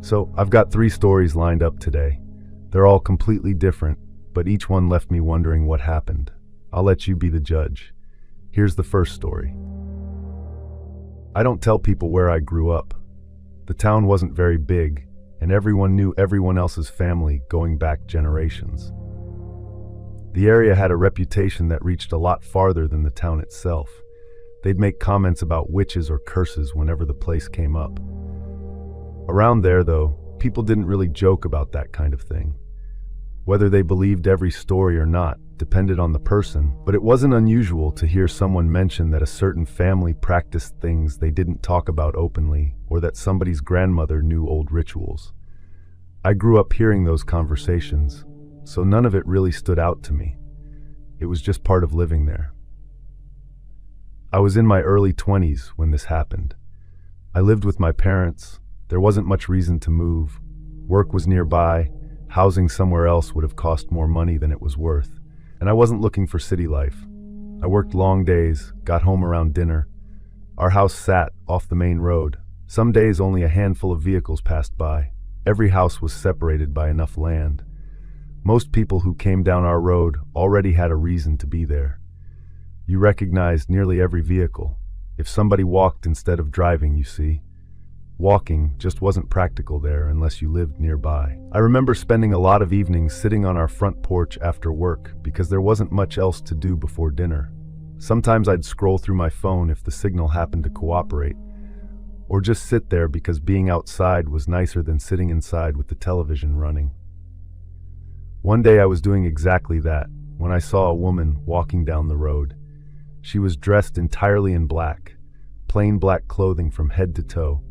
So, I've got 3 stories lined up today. They're all completely different, but each one left me wondering what happened. I'll let you be the judge. Here's the first story. I don't tell people where I grew up. The town wasn't very big, and everyone knew everyone else's family going back generations. The area had a reputation that reached a lot farther than the town itself. They'd make comments about witches or curses whenever the place came up. Around there, though, people didn't really joke about that kind of thing. Whether they believed every story or not depended on the person, but it wasn't unusual to hear someone mention that a certain family practiced things they didn't talk about openly, or that somebody's grandmother knew old rituals. I grew up hearing those conversations, so none of it really stood out to me. It was just part of living there. I was in my early 20s when this happened. I lived with my parents. There wasn't much reason to move. Work was nearby. Housing somewhere else would have cost more money than it was worth. And I wasn't looking for city life. I worked long days, got home around dinner. Our house sat off the main road. Some days only a handful of vehicles passed by. Every house was separated by enough land. Most people who came down our road already had a reason to be there. You recognized nearly every vehicle. If somebody walked instead of driving, you see. Walking just wasn't practical there unless you lived nearby. I remember spending a lot of evenings sitting on our front porch after work because there wasn't much else to do before dinner. Sometimes I'd scroll through my phone if the signal happened to cooperate, or just sit there because being outside was nicer than sitting inside with the television running. One day I was doing exactly that when I saw a woman walking down the road. She was dressed entirely in black, plain black clothing from head to toe,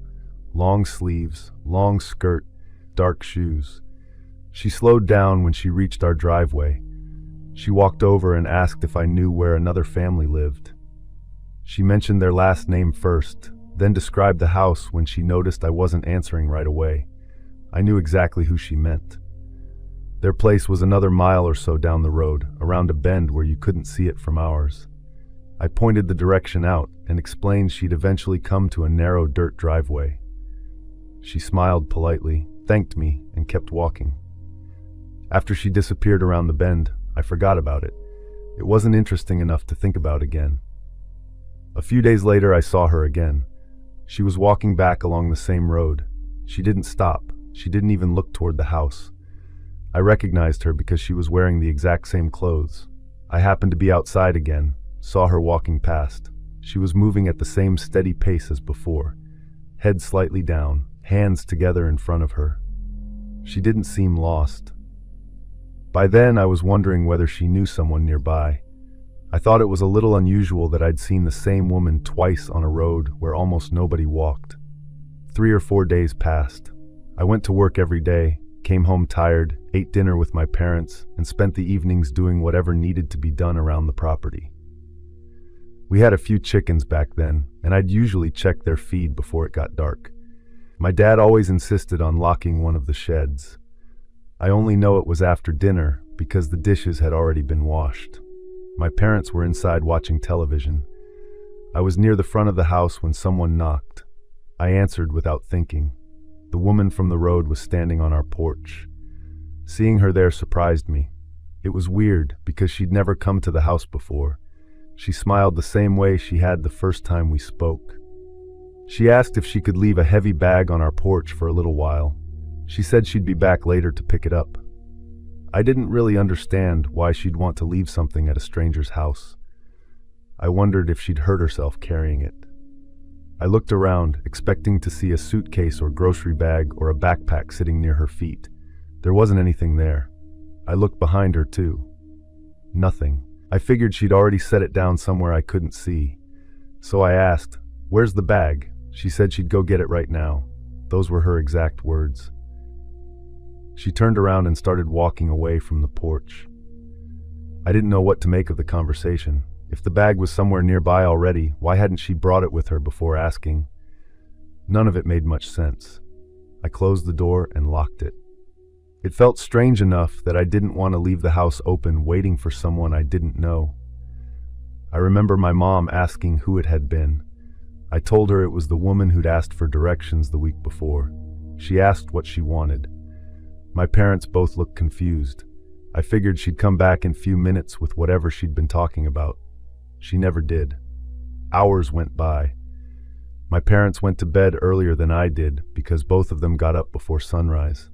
long sleeves, long skirt, dark shoes. She slowed down when she reached our driveway. She walked over and asked if I knew where another family lived. She mentioned their last name first, then described the house when she noticed I wasn't answering right away. I knew exactly who she meant. Their place was another mile or so down the road, around a bend where you couldn't see it from ours. I pointed the direction out and explained she'd eventually come to a narrow dirt driveway. She smiled politely, thanked me, and kept walking. After she disappeared around the bend, I forgot about it. It wasn't interesting enough to think about again. A few days later, I saw her again. She was walking back along the same road. She didn't stop. She didn't even look toward the house. I recognized her because she was wearing the exact same clothes. I happened to be outside again, saw her walking past. She was moving at the same steady pace as before, head slightly down, hands together in front of her. She didn't seem lost. By then, I was wondering whether she knew someone nearby. I thought it was a little unusual that I'd seen the same woman twice on a road where almost nobody walked. 3 or 4 days passed. I went to work every day, came home tired, ate dinner with my parents, and spent the evenings doing whatever needed to be done around the property. We had a few chickens back then, and I'd usually check their feed before it got dark. My dad always insisted on locking one of the sheds. I only know it was after dinner because the dishes had already been washed. My parents were inside watching television. I was near the front of the house when someone knocked. I answered without thinking. The woman from the road was standing on our porch. Seeing her there surprised me. It was weird because she'd never come to the house before. She smiled the same way she had the first time we spoke. She asked if she could leave a heavy bag on our porch for a little while. She said she'd be back later to pick it up. I didn't really understand why she'd want to leave something at a stranger's house. I wondered if she'd hurt herself carrying it. I looked around, expecting to see a suitcase or grocery bag or a backpack sitting near her feet. There wasn't anything there. I looked behind her too. Nothing. I figured she'd already set it down somewhere I couldn't see. So I asked, "Where's the bag?" She said she'd go get it right now. Those were her exact words. She turned around and started walking away from the porch. I didn't know what to make of the conversation. If the bag was somewhere nearby already, why hadn't she brought it with her before asking? None of it made much sense. I closed the door and locked it. It felt strange enough that I didn't want to leave the house open waiting for someone I didn't know. I remember my mom asking who it had been. I told her it was the woman who'd asked for directions the week before. She asked what she wanted. My parents both looked confused. I figured she'd come back in a few minutes with whatever she'd been talking about. She never did. Hours went by. My parents went to bed earlier than I did because both of them got up before sunrise.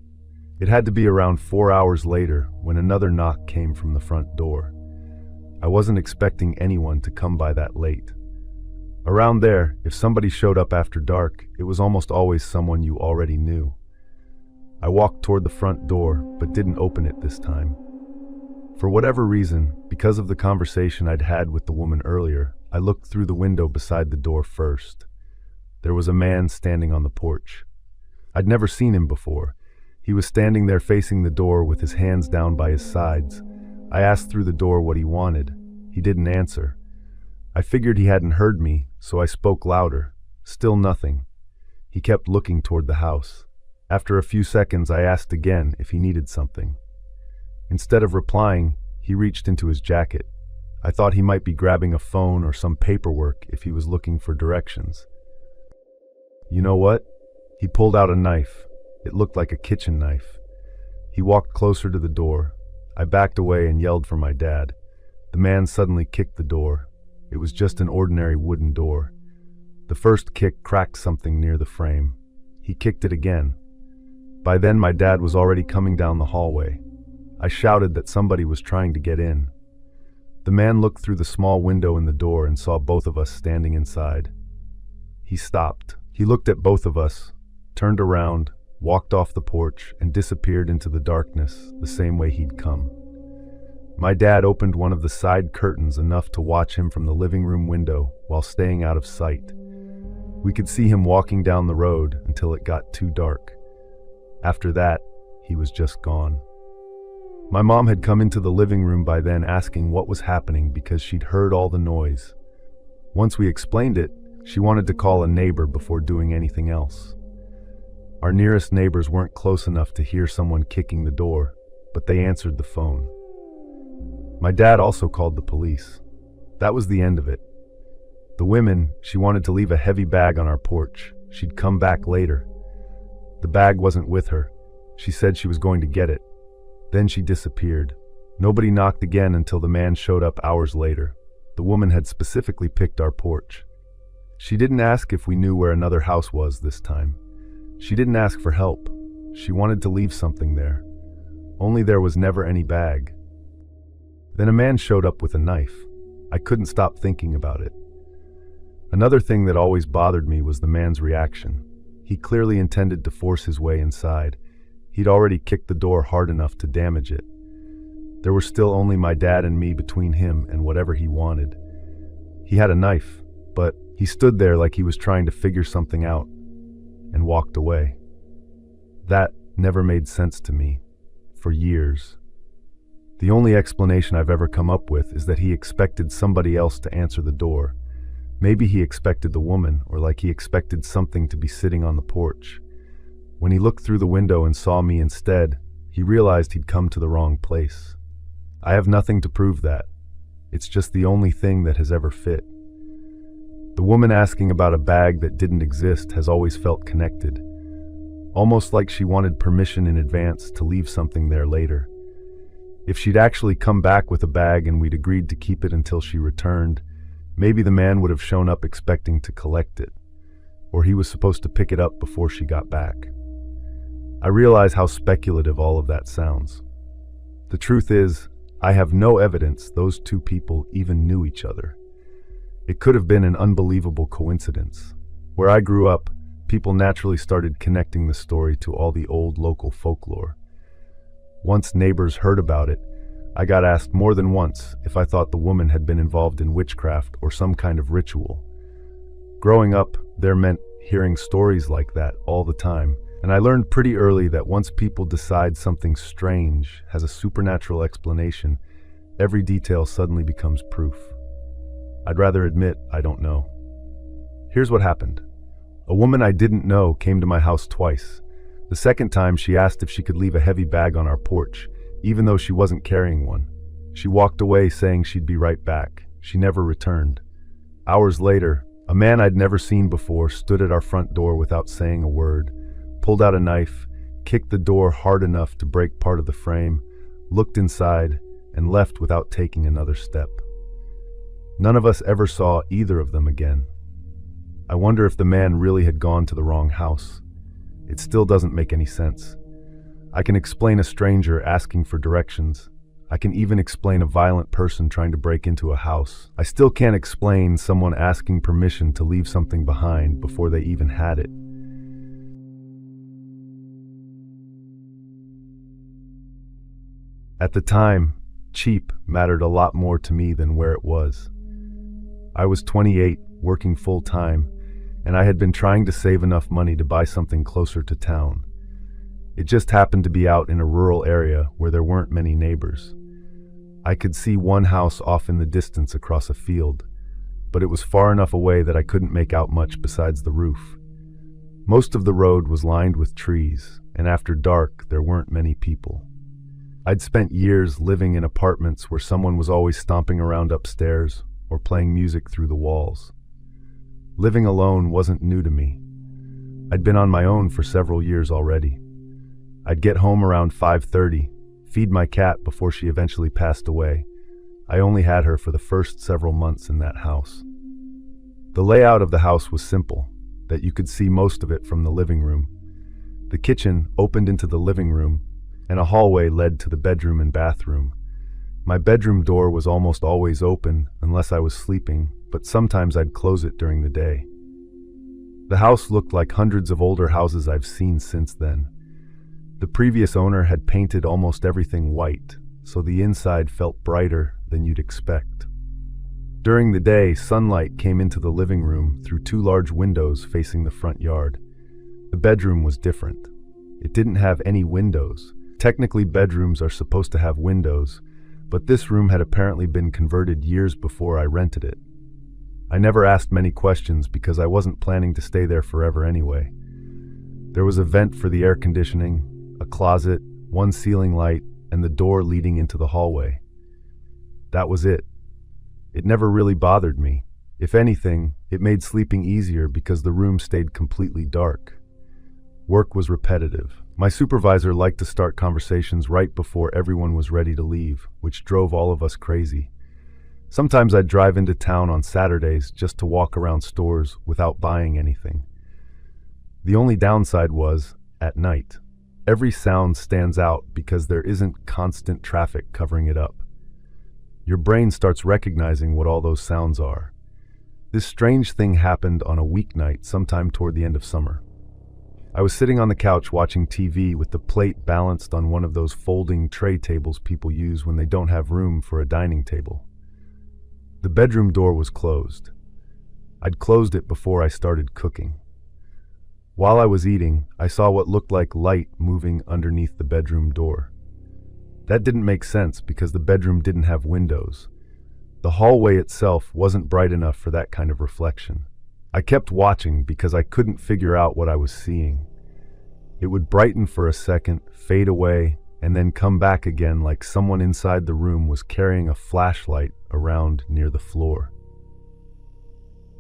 It had to be around 4 hours later when another knock came from the front door. I wasn't expecting anyone to come by that late. Around there, if somebody showed up after dark, it was almost always someone you already knew. I walked toward the front door, but didn't open it this time. For whatever reason, because of the conversation I'd had with the woman earlier, I looked through the window beside the door first. There was a man standing on the porch. I'd never seen him before. He was standing there facing the door with his hands down by his sides. I asked through the door what he wanted. He didn't answer. I figured he hadn't heard me, so I spoke louder. Still nothing. He kept looking toward the house. After a few seconds, I asked again if he needed something. Instead of replying, he reached into his jacket. I thought he might be grabbing a phone or some paperwork if he was looking for directions. You know what? He pulled out a knife. It looked like a kitchen knife. He walked closer to the door. I backed away and yelled for my dad. The man suddenly kicked the door. It was just an ordinary wooden door. The first kick cracked something near the frame. He kicked it again. By then my dad was already coming down the hallway. I shouted that somebody was trying to get in. The man looked through the small window in the door and saw both of us standing inside. He stopped. He looked at both of us, turned around, walked off the porch, and disappeared into the darkness the same way he'd come. My dad opened one of the side curtains enough to watch him from the living room window while staying out of sight. We could see him walking down the road until it got too dark. After that, he was just gone. My mom had come into the living room by then asking what was happening because she'd heard all the noise. Once we explained it, she wanted to call a neighbor before doing anything else. Our nearest neighbors weren't close enough to hear someone kicking the door, but they answered the phone. My dad also called the police. That was the end of it. The woman, she wanted to leave a heavy bag on our porch. She'd come back later. The bag wasn't with her. She said she was going to get it. Then she disappeared. Nobody knocked again until the man showed up hours later. The woman had specifically picked our porch. She didn't ask if we knew where another house was this time. She didn't ask for help. She wanted to leave something there. Only there was never any bag. Then a man showed up with a knife. I couldn't stop thinking about it. Another thing that always bothered me was the man's reaction. He clearly intended to force his way inside. He'd already kicked the door hard enough to damage it. There were still only my dad and me between him and whatever he wanted. He had a knife, but he stood there like he was trying to figure something out and walked away. That never made sense to me for years. The only explanation I've ever come up with is that he expected somebody else to answer the door. Maybe he expected the woman, or like he expected something to be sitting on the porch. When he looked through the window and saw me instead, he realized he'd come to the wrong place. I have nothing to prove that. It's just the only thing that has ever fit. The woman asking about a bag that didn't exist has always felt connected. Almost like she wanted permission in advance to leave something there later. If she'd actually come back with a bag and we'd agreed to keep it until she returned, maybe the man would have shown up expecting to collect it, or he was supposed to pick it up before she got back. I realize how speculative all of that sounds. The truth is, I have no evidence those two people even knew each other. It could have been an unbelievable coincidence. Where I grew up, people naturally started connecting the story to all the old local folklore. Once neighbors heard about it, I got asked more than once if I thought the woman had been involved in witchcraft or some kind of ritual. Growing up, there meant hearing stories like that all the time, and I learned pretty early that once people decide something strange has a supernatural explanation, every detail suddenly becomes proof. I'd rather admit I don't know. Here's what happened. A woman I didn't know came to my house twice. The second time she asked if she could leave a heavy bag on our porch, even though she wasn't carrying one. She walked away saying she'd be right back. She never returned. Hours later, a man I'd never seen before stood at our front door without saying a word, pulled out a knife, kicked the door hard enough to break part of the frame, looked inside, and left without taking another step. None of us ever saw either of them again. I wonder if the man really had gone to the wrong house. It still doesn't make any sense. I can explain a stranger asking for directions. I can even explain a violent person trying to break into a house. I still can't explain someone asking permission to leave something behind before they even had it. At the time, cheap mattered a lot more to me than where it was. I was 28, working full-time, and I had been trying to save enough money to buy something closer to town. It just happened to be out in a rural area where there weren't many neighbors. I could see one house off in the distance across a field, but it was far enough away that I couldn't make out much besides the roof. Most of the road was lined with trees, and after dark there weren't many people. I'd spent years living in apartments where someone was always stomping around upstairs or playing music through the walls. Living alone wasn't new to me. I'd been on my own for several years already. I'd get home around 5:30, feed my cat before she eventually passed away. I only had her for the first several months in that house. The layout of the house was simple, that you could see most of it from the living room. The kitchen opened into the living room, and a hallway led to the bedroom and bathroom. My bedroom door was almost always open unless I was sleeping, but sometimes I'd close it during the day. The house looked like hundreds of older houses I've seen since then. The previous owner had painted almost everything white, so the inside felt brighter than you'd expect. During the day, sunlight came into the living room through two large windows facing the front yard. The bedroom was different. It didn't have any windows. Technically, bedrooms are supposed to have windows, but this room had apparently been converted years before I rented it. I never asked many questions because I wasn't planning to stay there forever anyway. There was a vent for the air conditioning, a closet, one ceiling light, and the door leading into the hallway. That was it. It never really bothered me. If anything, it made sleeping easier because the room stayed completely dark. Work was repetitive. My supervisor liked to start conversations right before everyone was ready to leave, which drove all of us crazy. Sometimes I'd drive into town on Saturdays just to walk around stores without buying anything. The only downside was, at night, every sound stands out because there isn't constant traffic covering it up. Your brain starts recognizing what all those sounds are. This strange thing happened on a weeknight sometime toward the end of summer. I was sitting on the couch watching TV with the plate balanced on one of those folding tray tables people use when they don't have room for a dining table. The bedroom door was closed. I'd closed it before I started cooking. While I was eating, I saw what looked like light moving underneath the bedroom door. That didn't make sense because the bedroom didn't have windows. The hallway itself wasn't bright enough for that kind of reflection. I kept watching because I couldn't figure out what I was seeing. It would brighten for a second, fade away, and then come back again like someone inside the room was carrying a flashlight around near the floor.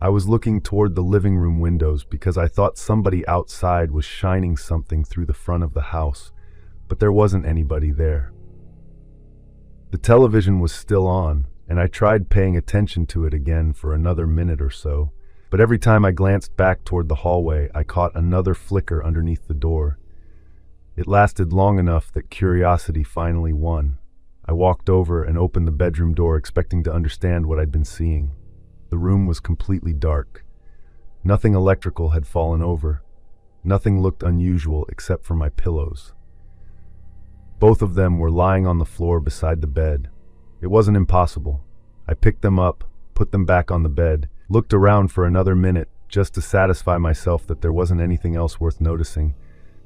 I was looking toward the living room windows because I thought somebody outside was shining something through the front of the house, but there wasn't anybody there. The television was still on, and I tried paying attention to it again for another minute or so, but every time I glanced back toward the hallway, I caught another flicker underneath the door. It lasted long enough that curiosity finally won. I walked over and opened the bedroom door, expecting to understand what I'd been seeing. The room was completely dark. Nothing electrical had fallen over. Nothing looked unusual except for my pillows. Both of them were lying on the floor beside the bed. It wasn't impossible. I picked them up, put them back on the bed, looked around for another minute just to satisfy myself that there wasn't anything else worth noticing,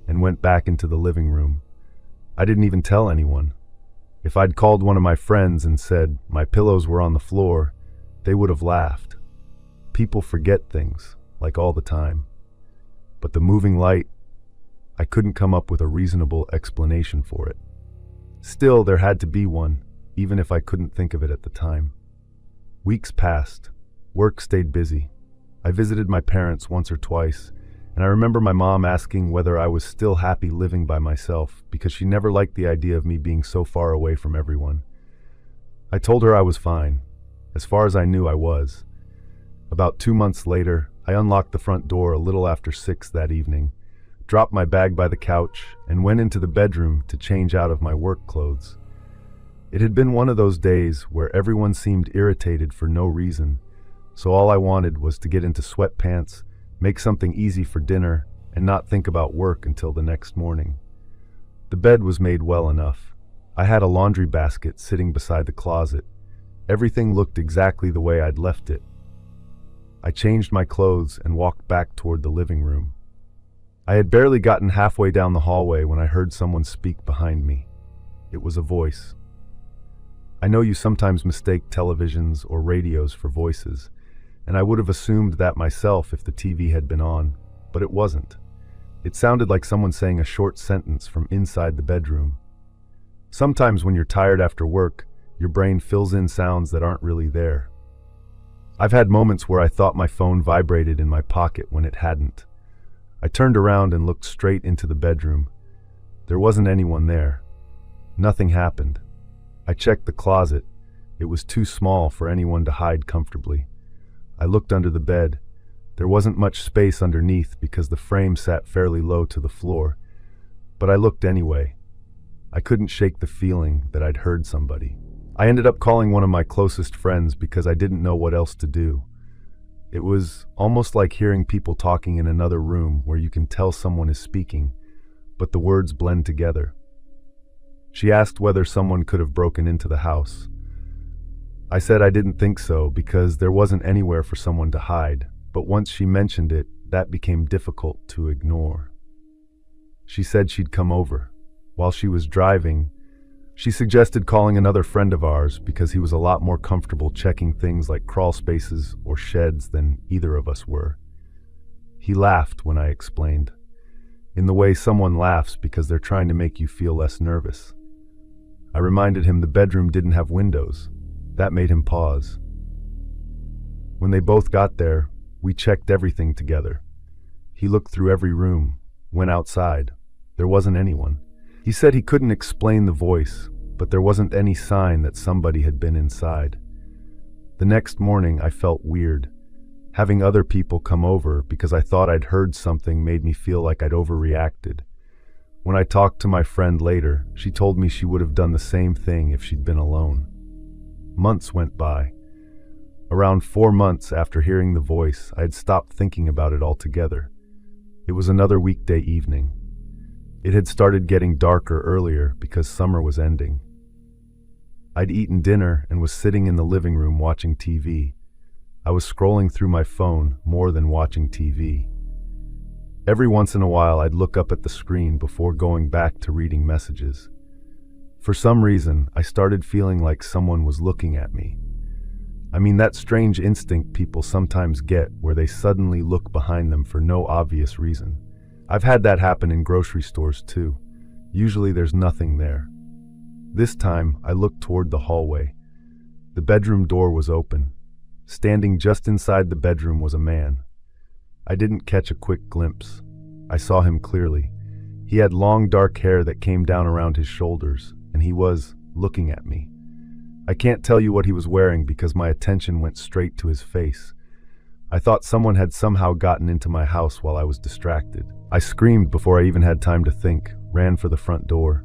and went back into the living room. I didn't even tell anyone. If I'd called one of my friends and said my pillows were on the floor, they would have laughed. People forget things, like all the time. But the moving light, I couldn't come up with a reasonable explanation for it. Still, there had to be one, even if I couldn't think of it at the time. Weeks passed. Work stayed busy. I visited my parents once or twice, And I remember my mom asking whether I was still happy living by myself because she never liked the idea of me being so far away from everyone. I told her I was fine. As far as I knew, I was. About 2 months later, I unlocked the front door a little after 6 that evening, dropped my bag by the couch, and went into the bedroom to change out of my work clothes. It had been one of those days where everyone seemed irritated for no reason, so all I wanted was to get into sweatpants, make something easy for dinner, and not think about work until the next morning. The bed was made well enough. I had a laundry basket sitting beside the closet. Everything looked exactly the way I'd left it. I changed my clothes and walked back toward the living room. I had barely gotten halfway down the hallway when I heard someone speak behind me. It was a voice. I know you sometimes mistake televisions or radios for voices, and I would have assumed that myself if the TV had been on, but it wasn't. It sounded like someone saying a short sentence from inside the bedroom. Sometimes when you're tired after work, your brain fills in sounds that aren't really there. I've had moments where I thought my phone vibrated in my pocket when it hadn't. I turned around and looked straight into the bedroom. There wasn't anyone there. Nothing happened. I checked the closet. It was too small for anyone to hide comfortably. I looked under the bed. There wasn't much space underneath because the frame sat fairly low to the floor. But I looked anyway. I couldn't shake the feeling that I'd heard somebody. I ended up calling one of my closest friends because I didn't know what else to do. It was almost like hearing people talking in another room where you can tell someone is speaking, but the words blend together. She asked whether someone could have broken into the house. I said I didn't think so because there wasn't anywhere for someone to hide, but once she mentioned it, that became difficult to ignore. She said she'd come over. While she was driving, she suggested calling another friend of ours because he was a lot more comfortable checking things like crawl spaces or sheds than either of us were. He laughed when I explained, in the way someone laughs because they're trying to make you feel less nervous. I reminded him the bedroom didn't have windows. That made him pause. When they both got there, we checked everything together. He looked through every room, went outside. There wasn't anyone. He said he couldn't explain the voice, but there wasn't any sign that somebody had been inside. The next morning, I felt weird. Having other people come over because I thought I'd heard something made me feel like I'd overreacted. When I talked to my friend later, she told me she would have done the same thing if she'd been alone. Months went by. Around 4 months after hearing the voice, I had stopped thinking about it altogether. It was another weekday evening. It had started getting darker earlier because summer was ending. I'd eaten dinner and was sitting in the living room watching TV. I was scrolling through my phone more than watching TV. Every once in a while, I'd look up at the screen before going back to reading messages. For some reason, I started feeling like someone was looking at me. I mean, that strange instinct people sometimes get where they suddenly look behind them for no obvious reason. I've had that happen in grocery stores too. Usually there's nothing there. This time, I looked toward the hallway. The bedroom door was open. Standing just inside the bedroom was a man. I didn't catch a quick glimpse. I saw him clearly. He had long dark hair that came down around his shoulders, and he was looking at me. I can't tell you what he was wearing because my attention went straight to his face. I thought someone had somehow gotten into my house while I was distracted. I screamed before I even had time to think, ran for the front door.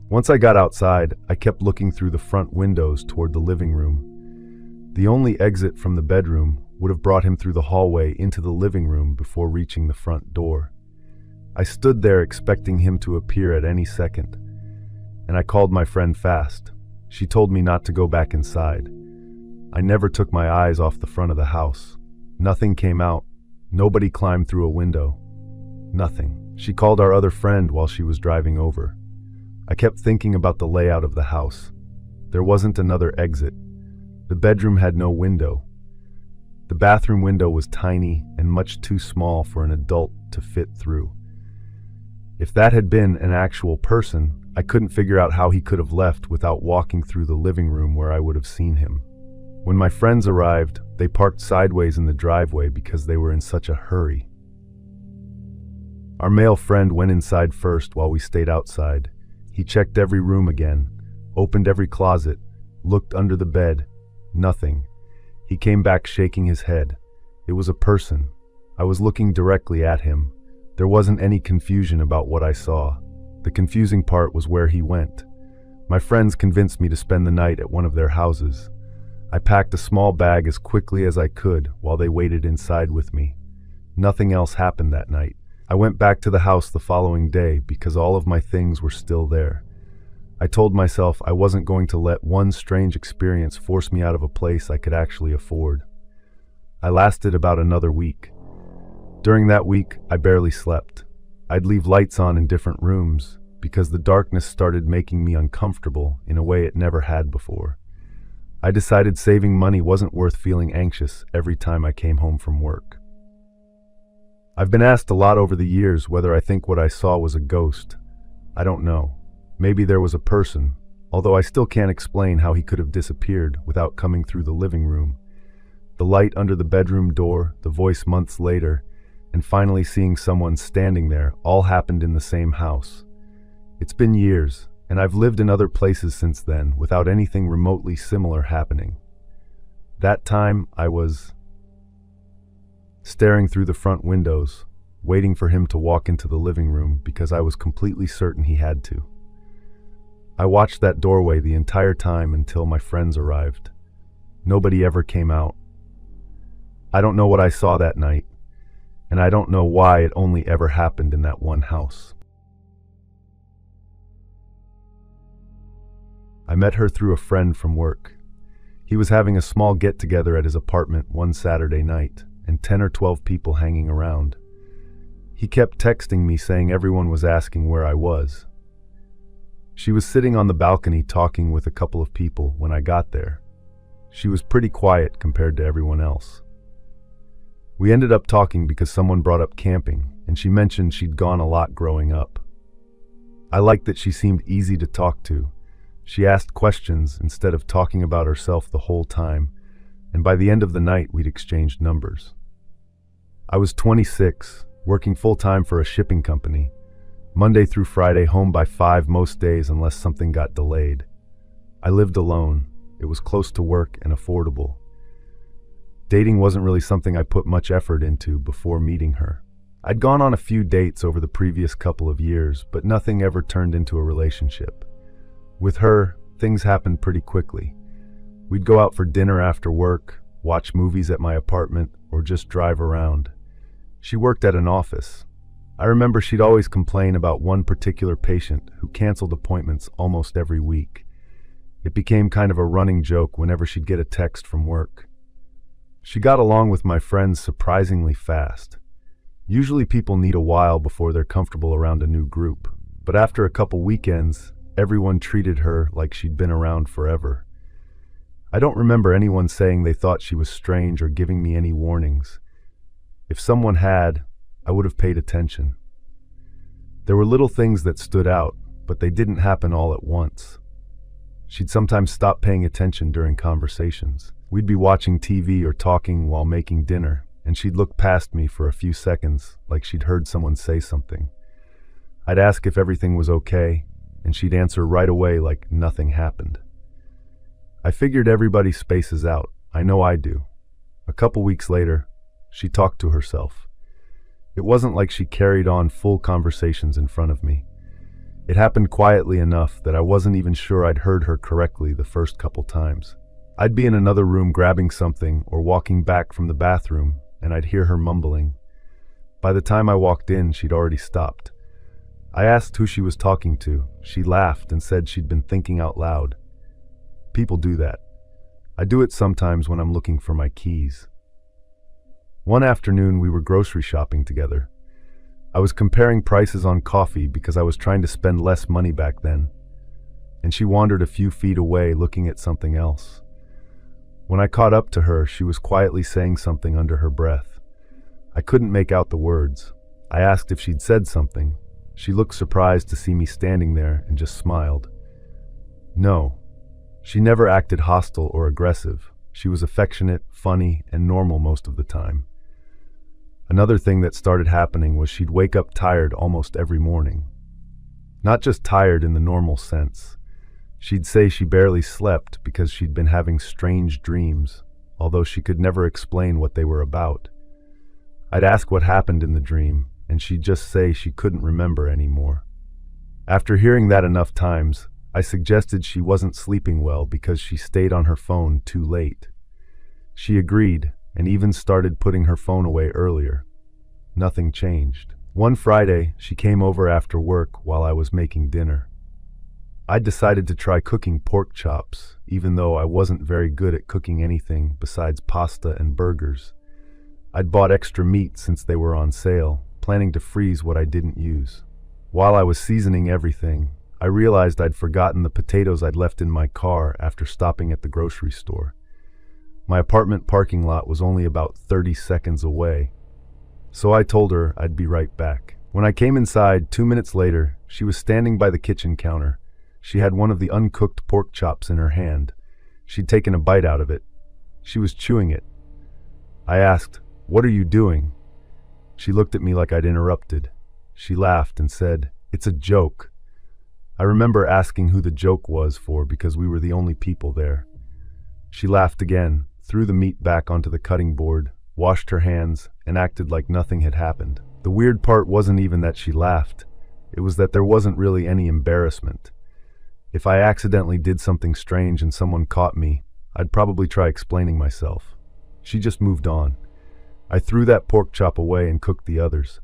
Once I got outside, I kept looking through the front windows toward the living room. The only exit from the bedroom would have brought him through the hallway into the living room before reaching the front door. I stood there expecting him to appear at any second, and I called my friend fast. She told me not to go back inside. I never took my eyes off the front of the house. Nothing came out. Nobody climbed through a window. Nothing. She called our other friend while she was driving over. I kept thinking about the layout of the house. There wasn't another exit. The bedroom had no window. The bathroom window was tiny and much too small for an adult to fit through. If that had been an actual person, I couldn't figure out how he could have left without walking through the living room where I would have seen him. When my friends arrived, they parked sideways in the driveway because they were in such a hurry. Our male friend went inside first while we stayed outside. He checked every room again, opened every closet, looked under the bed. Nothing. He came back shaking his head. It was a person. I was looking directly at him. There wasn't any confusion about what I saw. The confusing part was where he went. My friends convinced me to spend the night at one of their houses. I packed a small bag as quickly as I could while they waited inside with me. Nothing else happened that night. I went back to the house the following day because all of my things were still there. I told myself I wasn't going to let one strange experience force me out of a place I could actually afford. I lasted about another week. During that week, I barely slept. I'd leave lights on in different rooms because the darkness started making me uncomfortable in a way it never had before. I decided saving money wasn't worth feeling anxious every time I came home from work. I've been asked a lot over the years whether I think what I saw was a ghost. I don't know. Maybe there was a person, although I still can't explain how he could have disappeared without coming through the living room. The light under the bedroom door, the voice months later, and finally seeing someone standing there all happened in the same house. It's been years, and I've lived in other places since then without anything remotely similar happening. That time I was staring through the front windows, waiting for him to walk into the living room because I was completely certain he had to. I watched that doorway the entire time until my friends arrived. Nobody ever came out. I don't know what I saw that night, and I don't know why it only ever happened in that one house. I met her through a friend from work. He was having a small get-together at his apartment one Saturday night, and 10 or 12 people hanging around. He kept texting me saying everyone was asking where I was. She was sitting on the balcony talking with a couple of people when I got there. She was pretty quiet compared to everyone else. We ended up talking because someone brought up camping, and she mentioned she'd gone a lot growing up. I liked that she seemed easy to talk to. She asked questions instead of talking about herself the whole time, and by the end of the night we'd exchanged numbers. I was 26, working full-time for a shipping company. Monday through Friday, home by 5 most days unless something got delayed. I lived alone. It was close to work and affordable. Dating wasn't really something I put much effort into before meeting her. I'd gone on a few dates over the previous couple of years, but nothing ever turned into a relationship. With her, things happened pretty quickly. We'd go out for dinner after work, watch movies at my apartment, or just drive around. She worked at an office. I remember she'd always complain about one particular patient who canceled appointments almost every week. It became kind of a running joke whenever she'd get a text from work. She got along with my friends surprisingly fast. Usually people need a while before they're comfortable around a new group, but after a couple weekends, everyone treated her like she'd been around forever. I don't remember anyone saying they thought she was strange or giving me any warnings. If someone had, I would have paid attention. There were little things that stood out, but they didn't happen all at once. She'd sometimes stop paying attention during conversations. We'd be watching TV or talking while making dinner, and she'd look past me for a few seconds like she'd heard someone say something. I'd ask if everything was okay, and she'd answer right away like nothing happened. I figured everybody spaces out. I know I do. A couple weeks later, she talked to herself. It wasn't like she carried on full conversations in front of me. It happened quietly enough that I wasn't even sure I'd heard her correctly the first couple times. I'd be in another room grabbing something or walking back from the bathroom, and I'd hear her mumbling. By the time I walked in, she'd already stopped. I asked who she was talking to. She laughed and said she'd been thinking out loud. People do that. I do it sometimes when I'm looking for my keys. One afternoon, we were grocery shopping together. I was comparing prices on coffee because I was trying to spend less money back then, and she wandered a few feet away looking at something else. When I caught up to her, she was quietly saying something under her breath. I couldn't make out the words. I asked if she'd said something. She looked surprised to see me standing there and just smiled. No. She never acted hostile or aggressive. She was affectionate, funny, and normal most of the time. Another thing that started happening was she'd wake up tired almost every morning. Not just tired in the normal sense. She'd say she barely slept because she'd been having strange dreams, although she could never explain what they were about. I'd ask what happened in the dream, and she'd just say she couldn't remember anymore. After hearing that enough times, I suggested she wasn't sleeping well because she stayed on her phone too late. She agreed, and even started putting her phone away earlier. Nothing changed. One Friday, she came over after work while I was making dinner. I decided to try cooking pork chops, even though I wasn't very good at cooking anything besides pasta and burgers. I'd bought extra meat since they were on sale, planning to freeze what I didn't use. While I was seasoning everything, I realized I'd forgotten the potatoes I'd left in my car after stopping at the grocery store. My apartment parking lot was only about 30 seconds away, so I told her I'd be right back. When I came inside 2 minutes later, she was standing by the kitchen counter. She had one of the uncooked pork chops in her hand. She'd taken a bite out of it. She was chewing it. I asked, "What are you doing?" She looked at me like I'd interrupted. She laughed and said, "It's a joke." I remember asking who the joke was for because we were the only people there. She laughed again, threw the meat back onto the cutting board, washed her hands, and acted like nothing had happened. The weird part wasn't even that she laughed. It was that there wasn't really any embarrassment. If I accidentally did something strange and someone caught me, I'd probably try explaining myself. She just moved on. I threw that pork chop away and cooked the others.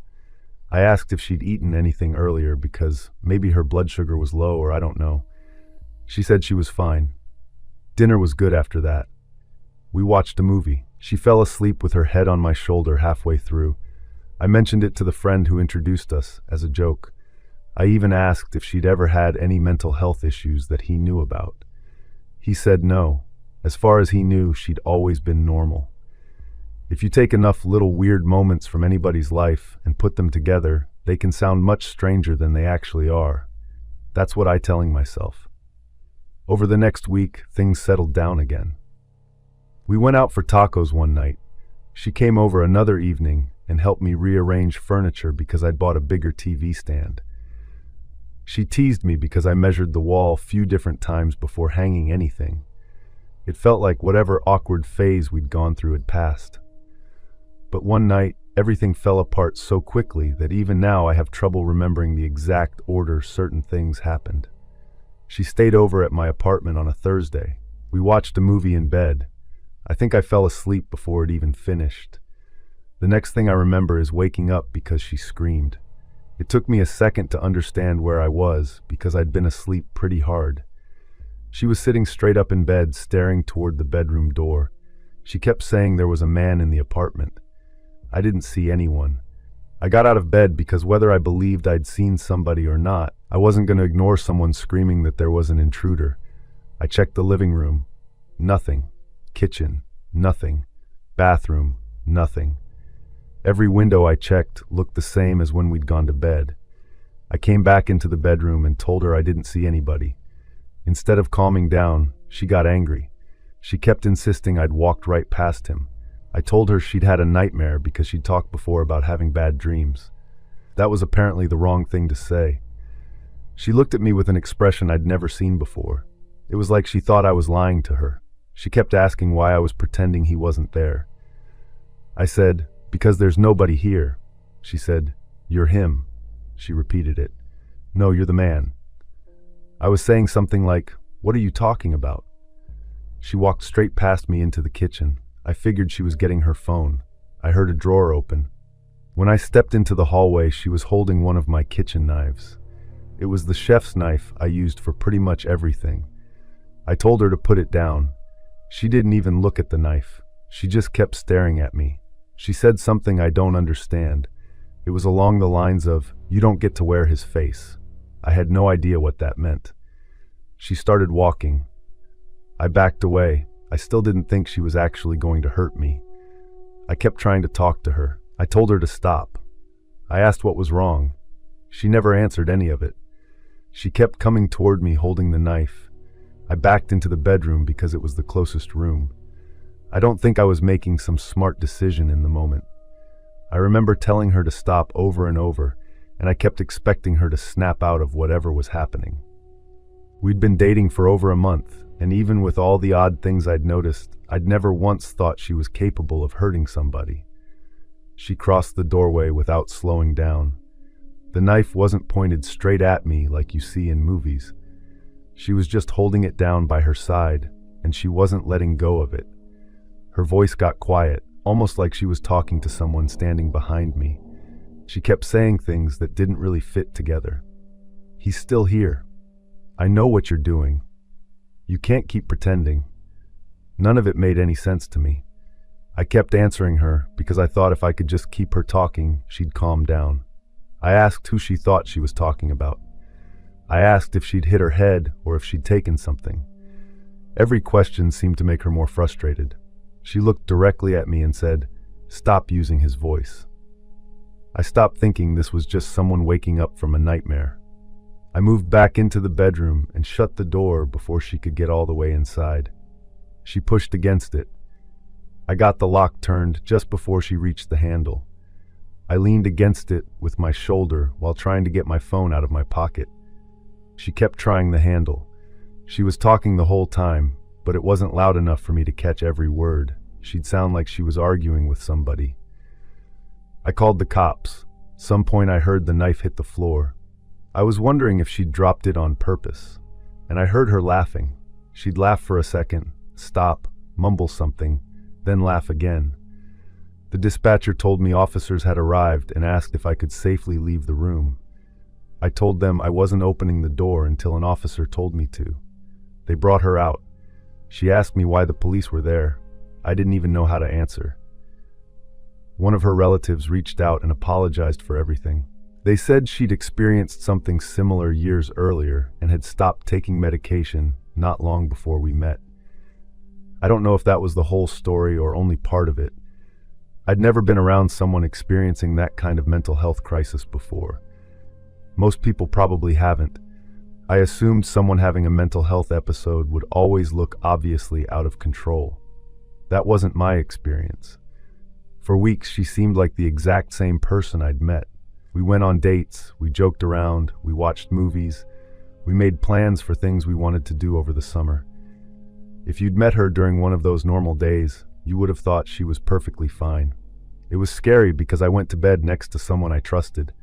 I asked if she'd eaten anything earlier because maybe her blood sugar was low or I don't know. She said she was fine. Dinner was good after that. We watched a movie. She fell asleep with her head on my shoulder halfway through. I mentioned it to the friend who introduced us as a joke. I even asked if she'd ever had any mental health issues that he knew about. He said no. As far as he knew, she'd always been normal. If you take enough little weird moments from anybody's life and put them together, they can sound much stranger than they actually are. That's what I'm telling myself. Over the next week, things settled down again. We went out for tacos one night. She came over another evening and helped me rearrange furniture because I'd bought a bigger TV stand. She teased me because I measured the wall a few different times before hanging anything. It felt like whatever awkward phase we'd gone through had passed. But one night, everything fell apart so quickly that even now I have trouble remembering the exact order certain things happened. She stayed over at my apartment on a Thursday. We watched a movie in bed. I think I fell asleep before it even finished. The next thing I remember is waking up because she screamed. It took me a second to understand where I was because I'd been asleep pretty hard. She was sitting straight up in bed, staring toward the bedroom door. She kept saying there was a man in the apartment. I didn't see anyone. I got out of bed because whether I believed I'd seen somebody or not, I wasn't going to ignore someone screaming that there was an intruder. I checked the living room. Nothing. Kitchen. Nothing. Bathroom. Nothing. Every window I checked looked the same as when we'd gone to bed. I came back into the bedroom and told her I didn't see anybody. Instead of calming down, she got angry. She kept insisting I'd walked right past him. I told her she'd had a nightmare because she'd talked before about having bad dreams. That was apparently the wrong thing to say. She looked at me with an expression I'd never seen before. It was like she thought I was lying to her. She kept asking why I was pretending he wasn't there. I said, "Because there's nobody here." She said, "You're him." She repeated it. "No, you're the man." I was saying something like, "What are you talking about?" She walked straight past me into the kitchen. I figured she was getting her phone. I heard a drawer open. When I stepped into the hallway, she was holding one of my kitchen knives. It was the chef's knife I used for pretty much everything. I told her to put it down. She didn't even look at the knife. She just kept staring at me. She said something I don't understand. It was along the lines of, "You don't get to wear his face." I had no idea what that meant. She started walking. I backed away. I still didn't think she was actually going to hurt me. I kept trying to talk to her. I told her to stop. I asked what was wrong. She never answered any of it. She kept coming toward me holding the knife. I backed into the bedroom because it was the closest room. I don't think I was making some smart decision in the moment. I remember telling her to stop over and over, and I kept expecting her to snap out of whatever was happening. We'd been dating for over a month, and even with all the odd things I'd noticed, I'd never once thought she was capable of hurting somebody. She crossed the doorway without slowing down. The knife wasn't pointed straight at me like you see in movies. She was just holding it down by her side, and she wasn't letting go of it. Her voice got quiet, almost like she was talking to someone standing behind me. She kept saying things that didn't really fit together. "He's still here. I know what you're doing. You can't keep pretending." None of it made any sense to me. I kept answering her because I thought if I could just keep her talking, she'd calm down. I asked who she thought she was talking about. I asked if she'd hit her head or if she'd taken something. Every question seemed to make her more frustrated. She looked directly at me and said, "Stop using his voice." I stopped thinking this was just someone waking up from a nightmare. I moved back into the bedroom and shut the door before she could get all the way inside. She pushed against it. I got the lock turned just before she reached the handle. I leaned against it with my shoulder while trying to get my phone out of my pocket. She kept trying the handle. She was talking the whole time, but it wasn't loud enough for me to catch every word. She'd sound like she was arguing with somebody. I called the cops. Some point I heard the knife hit the floor. I was wondering if she'd dropped it on purpose, and I heard her laughing. She'd laugh for a second, stop, mumble something, then laugh again. The dispatcher told me officers had arrived and asked if I could safely leave the room. I told them I wasn't opening the door until an officer told me to. They brought her out. She asked me why the police were there. I didn't even know how to answer. One of her relatives reached out and apologized for everything. They said she'd experienced something similar years earlier and had stopped taking medication not long before we met. I don't know if that was the whole story or only part of it. I'd never been around someone experiencing that kind of mental health crisis before. Most people probably haven't. I assumed someone having a mental health episode would always look obviously out of control. That wasn't my experience. For weeks, she seemed like the exact same person I'd met. We went on dates, we joked around, we watched movies, we made plans for things we wanted to do over the summer. If you'd met her during one of those normal days, you would have thought she was perfectly fine. It was scary because I went to bed next to someone I trusted.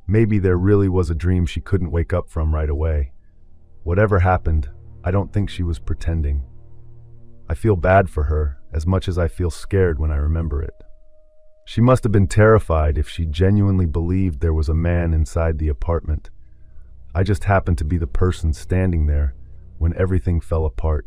Maybe there really was a dream she couldn't wake up from right away. Whatever happened, I don't think she was pretending. I feel bad for her as much as I feel scared when I remember it. She must have been terrified if she genuinely believed there was a man inside the apartment. I just happened to be the person standing there when everything fell apart.